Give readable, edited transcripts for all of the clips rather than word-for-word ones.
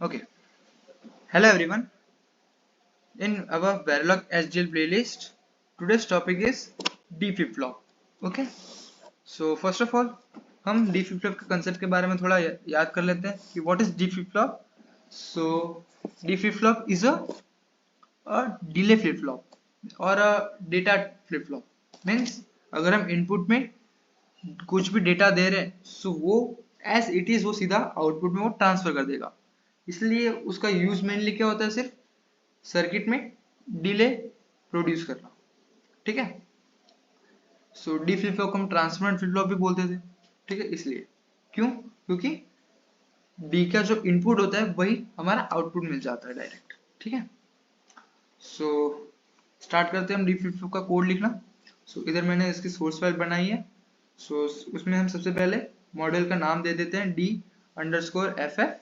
Okay. Hello everyone. In our Verilog SGL playlist, today's topic is D flip flop. Okay. So first of all, हम D flip flop के concept के बारे में थोड़ा याद कर लेते हैं कि what is D flip flop. So D flip flop is a delay flip flop और a data flip flop. Means अगर हम input में कुछ भी डेटा दे रहे हैं सो वो एज इट इज वो सीधा आउटपुट में वो ट्रांसफर कर देगा. इसलिए उसका यूज मेनली क्या होता है, सिर्फ सर्किट में डिले प्रोड्यूस करना. ठीक है. सो डी फ्लिप फ्लॉप को हम ट्रांसपेरेंट फ्लिप फ्लॉप भी बोलते थे. ठीक है. इसलिए क्यों? क्योंकि डी का जो इनपुट होता है वही हमारा आउटपुट मिल जाता है डायरेक्ट. ठीक है. सो स्टार्ट करते हैं हम डी फ्लिप फ्लॉप का कोड लिखना. सो इधर मैंने इसकी सोर्स फाइल बनाई है. सो उसमें हम सबसे पहले मॉडल का नाम दे देते हैं D_FF,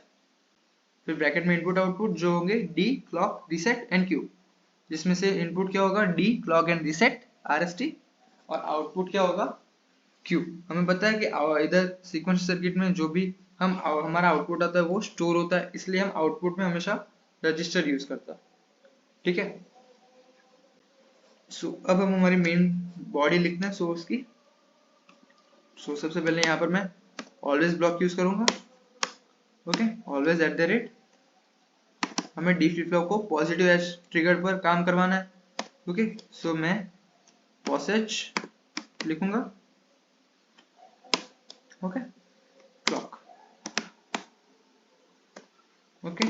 फिर ब्रैकेट में इनपुट आउटपुट जो होंगे D clock reset and Q, जिसमें से इनपुट क्या होगा D clock and reset RST और आउटपुट क्या होगा Q. हमें पता है कि इधर सीक्वेंस सर्किट में जो भी हमारा आउटपुट आता है वो स्टोर होता है, इसलिए हम आउटपुट में हमेशा रजिस्टर यूज करता है. ठीक है. सो अब हम हमारी मेन बॉडी लिखते हैं सोर्स की. सो सबसे पहले यहाँ पर मैं ऑलवेज ब्लॉक यूज करूंगा. Okay. Always at the rate. हमें डी फ्लिप फ्लॉप को पॉजिटिव एज ट्रिगर पर काम करवाना है. ओके. सो मैं पॉसेज लिखूंगा. ओके. क्लॉक. ओके.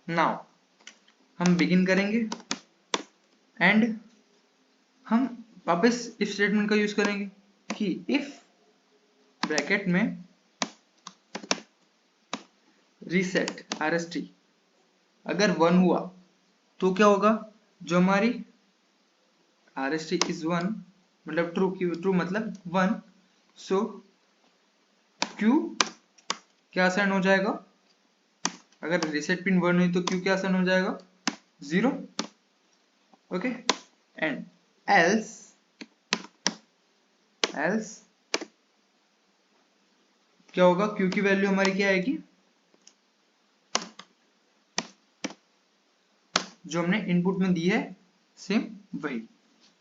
नाउ हम बिगिन करेंगे एंड हम वापस इफ स्टेटमेंट का यूज करेंगे कि इफ ब्रैकेट में रीसेट RST अगर 1 हुआ तो क्या होगा, जो हमारी RST इज 1 मतलब ट्रू मतलब 1, सो Q क्या असाइन हो जाएगा. अगर रीसेट पिन 1 हुई तो Q क्या असाइन हो जाएगा 0. ओके. एंड एल्स क्या होगा, Q की वैल्यू हमारी क्या आएगी, जो हमने इनपुट में दी है सेम वही.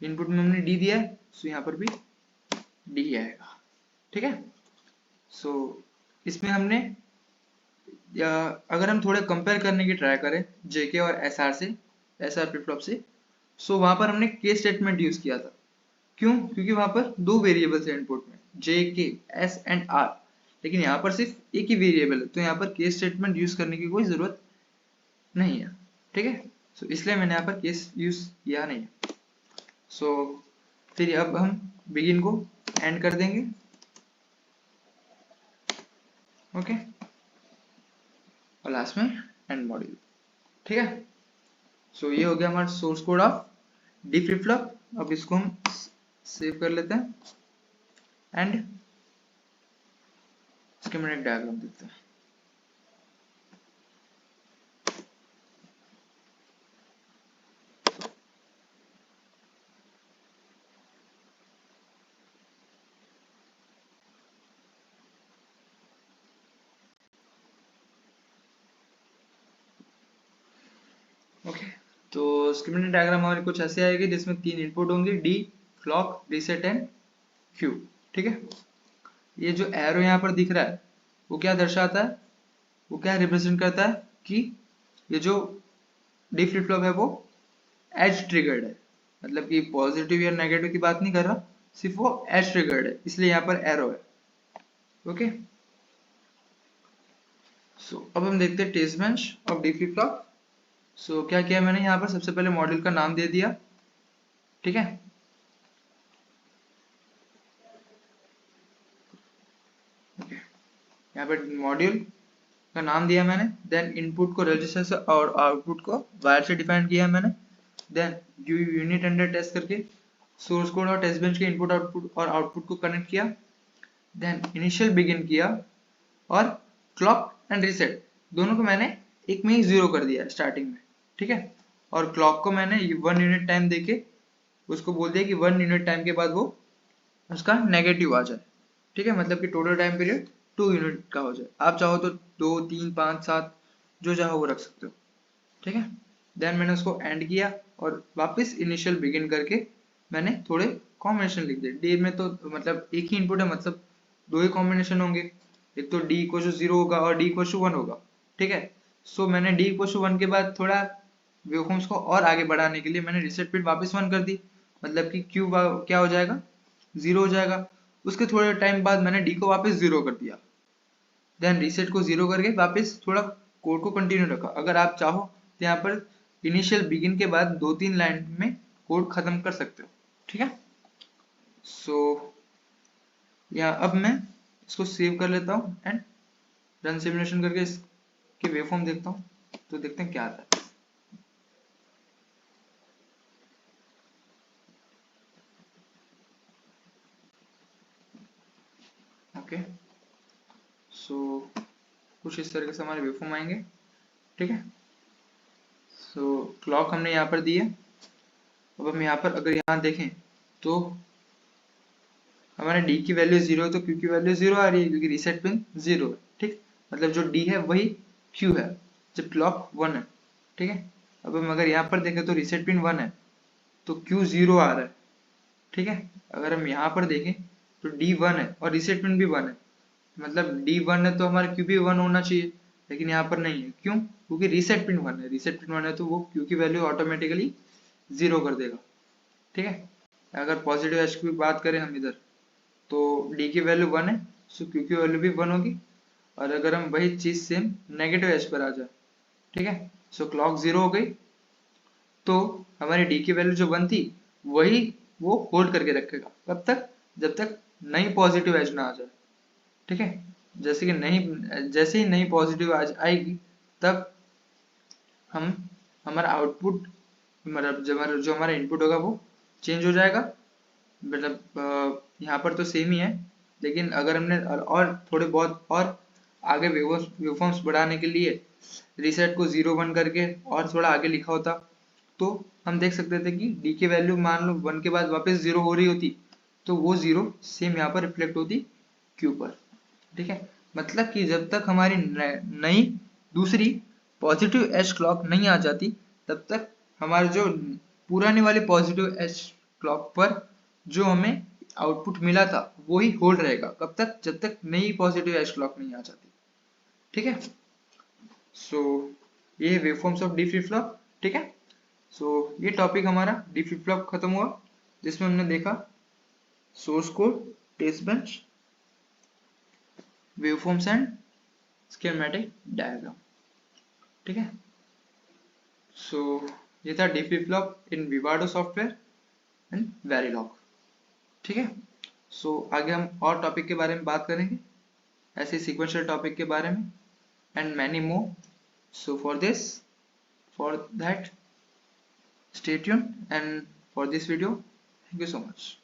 इनपुट में हमने D दिया है सो यहाँ पर भी D आएगा. ठीक है. सो इसमें हमने अगर हम थोड़े कंपेयर करने की ट्राई करें JK और SR फ्लिप फ्लॉप से, सो वहां पर हमने के स्टेटमेंट यूज किया था. क्यों? क्योंकि वहां पर दो वेरिएबल्स है इनपुट में JK S एंड R, लेकिन यहाँ पर सिर्फ एक ही वेरिएबल है तो यहाँ पर केस स्टेटमेंट यूज करने की कोई जरूरत नहीं है. ठीक है. सो इसलिए मैंने यहाँ पर केस यूज किया नहीं. सो फिर अब हम बिगिन को एंड कर देंगे. ओके. और लास्ट में एंड मॉड्यूल. ठीक है. सो ये हो गया हमारा source code of D flip flop. अब इसको हम सेव कर लेते हैं एंड स्कीमेटिक डायग्राम देखते हैं. ओके. तो स्कीमेटिक डायग्राम हमारी कुछ ऐसे आएगी जिसमें 3 इनपुट होंगे D clock reset and Q. ठीक है. ये जो एरो यहाँ पर दिख रहा है वो क्या दर्शाता है, वो क्या रिप्रेजेंट करता है कि ये जो डी फ्लिप फ्लॉप है वो एज ट्रिगर्ड है. मतलब कि पॉजिटिव या नेगेटिव की बात नहीं कर रहा, सिर्फ वो एज ट्रिगर्ड है, इसलिए यहाँ पर एरो है. ओके. सो अब हम देखते हैं test bench of D flip flop. So क्या किया मैंने, यहाँ पर सबसे पहले मॉड्यूल का नाम दे दिया. ठीक है. यहाँ पर मॉड्यूल का नाम दिया मैंने. देन इनपुट को रजिस्टर से और आउटपुट को वायर से डिफाइन किया मैंने. देन यूनिट अंडर टेस्ट करके सोर्स कोड और टेस्ट बेंच के इनपुट आउटपुट और आउटपुट को कनेक्ट किया. देन इनिशियल बिगिन किया और क्लॉक एंड रीसेट दोनों को मैंने एक में ही 0 कर दिया स्टार्टिंग में. ठीक है. और क्लॉक को मैंने 1 यूनिट टाइम देके उसको बोल दिया कि 1 यूनिट टाइम के बाद वो उसका नेगेटिव आ जाए. ठीक है. मतलब कि टोटल टाइम पीरियड 2 यूनिट का हो जाए. आप चाहो तो 2, 3, 5, 7 जो चाहो वो रख सकते हो, ठीक है। देन मैंने उसको एंड किया और वापस इनिशियल बिगिन करके मैंने थोड़े कॉम्बिनेशन लिख दिए। डी में तो मतलब एक ही इनपुट है, मतलब दो ही कॉम्बिनेशन होंगे, एक तो डी इक्वल टू 0 होगा और डी इक्वल टू 1 होगा, ठीक है। सो मैंने डी इक्वल टू 1 के बाद थोड़ा वेवफॉर्म्स को और आगे बढ़ाने के लिए मैंने रीसेट पिन वापस 1 कर दी, मतलब कि क्यू क्या हो जाएगा, 0 हो जाएगा। उसके थोड़े टाइम बाद मैंने डी को वापस 0 कर दिया, देन रीसेट को 0 करके वापस थोड़ा कोड को कंटिन्यू रखा। अगर आप चाहो तो यहाँ पर इनिशियल बिगिन के बाद 2-3 लाइन में कोड खत्म कर सकते हो, ठीक है। सो यहाँ अब मैं इसको सेव कर लेता हूँ एंड रन सिमुलेशन करके इसके वेवफॉर्म देखता हूँ, तो देखते हैं क्या आता है। ओके, सो कुछ इस तरीके से हमारे वेवफॉर्म आएंगे, ठीक है। सो क्लॉक हमने यहाँ पर दी है। अब हम यहाँ पर अगर यहाँ देखें तो हमारे डी की वैल्यू 0 है, तो क्यू की वैल्यू 0 आ रही है क्योंकि रीसेट पिन 0 है, ठीक। मतलब जो डी है वही क्यू है जब क्लॉक 1 है, ठीक है। अब हम अगर यहाँ पर देखें तो रीसेट पिन 1 है तो क्यू 0 आ रहा है, ठीक है। अगर हम यहाँ पर देखें तो डी 1 है और रीसेट पिन भी 1 है, मतलब डी 1 है तो हमारा क्यू भी 1 होना चाहिए, लेकिन यहाँ पर नहीं है। क्यों? क्योंकि रीसेट पिन 1 है, रीसेट पिन 1 है तो वो क्यू की वैल्यू ऑटोमेटिकली 0 कर देगा, ठीक है। अगर पॉजिटिव एज की बात करें हम इधर, तो डी की वैल्यू 1 है, सो क्यू की वैल्यू भी 1 होगी। और अगर हम वही चीज सेम नेगेटिव एज पर आ जाए, ठीक है, सो क्लॉक 0 हो गई तो हमारी डी की वैल्यू जो 1 थी वही वो होल्ड करके रखेगा, कब तक, जब तक नई पॉजिटिव एज ना आ जाए, ठीक है। जैसे कि नहीं, जैसे ही नई पॉजिटिव एज आएगी तब हम हमारा आउटपुट, मतलब जो हमारा इनपुट होगा वो चेंज हो जाएगा। मतलब यहाँ पर तो सेम ही है, लेकिन अगर हमने और थोड़े बहुत और आगे वेवफॉर्म्स बढ़ाने के लिए रीसेट को 0-1 करके और थोड़ा आगे लिखा होता तो हम देख सकते थे कि डी की वैल्यू मान लो 1 के बाद वापस 0 हो रही होती, तो वो 0 सेम यहाँ पर रिफ्लेक्ट होती क्यू पर, ठीक है। मतलब कि जब तक हमारी नई दूसरी पॉजिटिव एज क्लॉक नहीं आ जाती तब तक हमारे जो पुरानी वाली पॉजिटिव एज क्लॉक पर जो हमें आउटपुट मिला था वो ही होल्ड रहेगा, कब तक, जब तक नई पॉजिटिव एज क्लॉक नहीं आ जाती, ठीक है। सो ये waveforms of D flip flop, ठीक है। सो ये टॉपिक हमारा डी फ्लिप फ्लॉप खत्म हुआ, जिसमें हमने देखा source code, test bench, waveforms and schematic diagram, ठीक है। सो ये था D flip flop in Vivado software and Verilog, ठीक है। सो आगे हम और टॉपिक के बारे में बात करेंगे, ऐसे सीक्वेंशियल टॉपिक के बारे में and many more. So for that stay tuned, and for this video thank you so much.